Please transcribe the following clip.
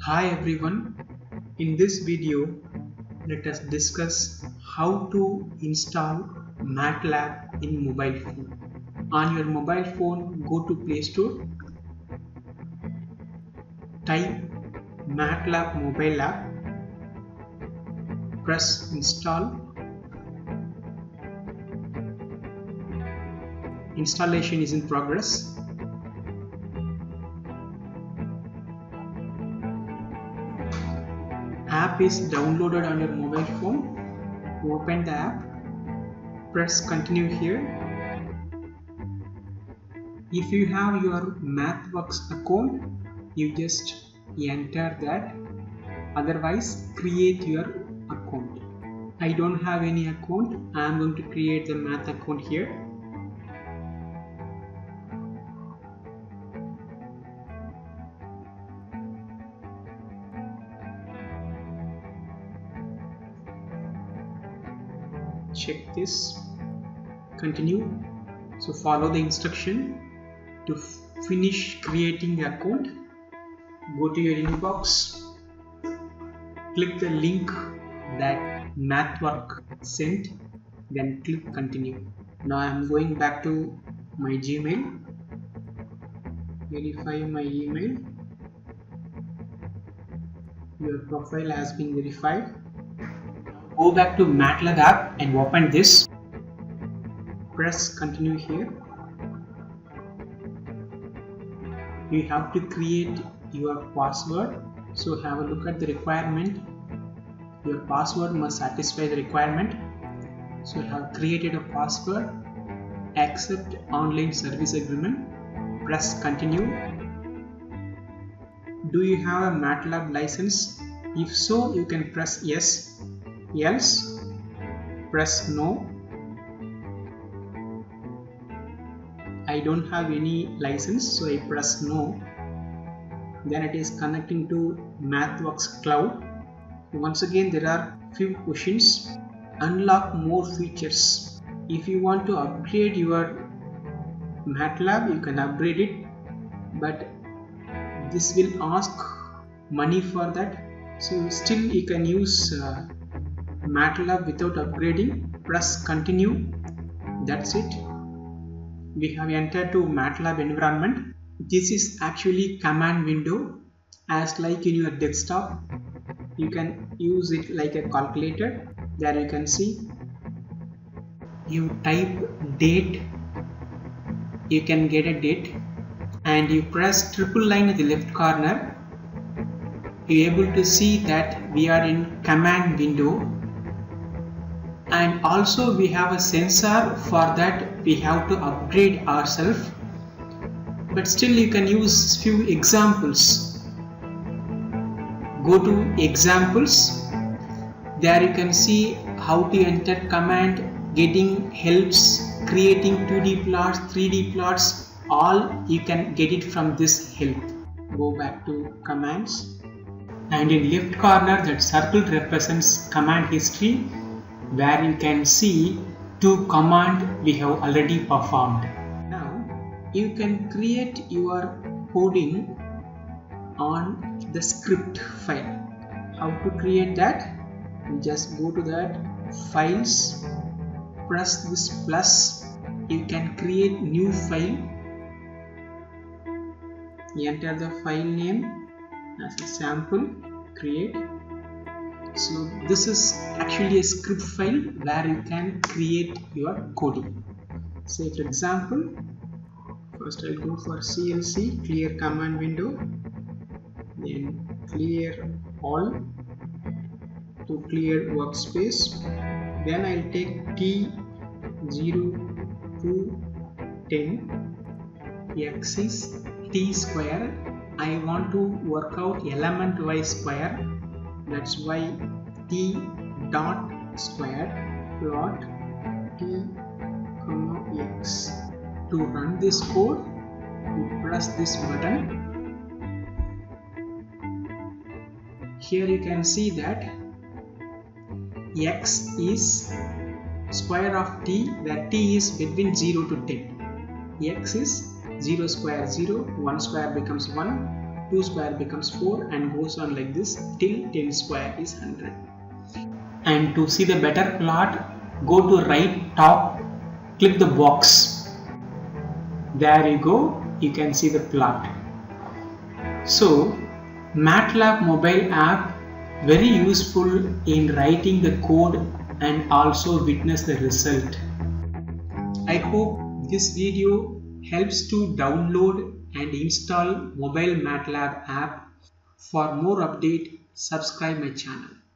Hi everyone, in this video let us discuss how to install MATLAB in mobile phone. On your mobile phone, go to Play Store, type MATLAB mobile app, press install. Installation is in progress. App is downloaded on your mobile phone. Open the app, press continue here. If you have your MathWorks account, you just enter that, otherwise create your account. I don't have any account. I am going to create the math account here. Check this, continue. So follow the instruction to finish creating the account. Go to your inbox, click the link that MathWork sent, then click continue. Now I am going back to my Gmail, verify my email. Your profile has been verified. Go back to MATLAB app and open this. Press continue here. You have to create your password. So have a look at the requirement. Your password must satisfy the requirement. So you have created a password. Accept online service agreement. Press continue. Do you have a MATLAB license? If so, you can press yes. Else, press no. I don't have any license, so I press no. Then it is connecting to MathWorks cloud. Once again, there are few questions. Unlock more features. If you want to upgrade your MATLAB, you can upgrade it, but this will ask money for that. So still you can use MATLAB without upgrading. Press continue. That's it. We have entered to MATLAB environment. This is actually command window. As like in your desktop, you can use it like a calculator. There you can see, you type date, you can get a date, and you press triple line at the left corner. You are able to see that we are in command window. And also we have a sensor. For that we have to upgrade ourselves, but still you can use few examples. Go to examples. There you can see how to enter command, getting helps, creating 2D plots, 3D plots, all you can get it from this help. Go back to commands, and in left corner that circle represents command history, where you can see 2 commands we have already performed. Now you can create your coding on the script file. How to create that? You just go to that files, press this plus, you can create new file. You enter the file name as a sample, create. So this is actually a script file where you can create your coding. Say for example, first I'll go for CLC, clear command window, then clear all to clear workspace. Then I'll take T0 to 10, X is T square. I want to work out element wise square. That's why T dot square plot T comma X. To run this code, you press this button. Here you can see that X is square of T, where T is between 0 to 10. X is 0 square 0, 1 square becomes 1, 2 square becomes 4 and goes on like this till 10 square is 100. And to see the better plot, go to right top, click the box. There you go, you can see the plot. So MATLAB mobile app very useful in writing the code and also witness the result. I hope this video helps to download and install mobile MATLAB app. For more update, subscribe my channel.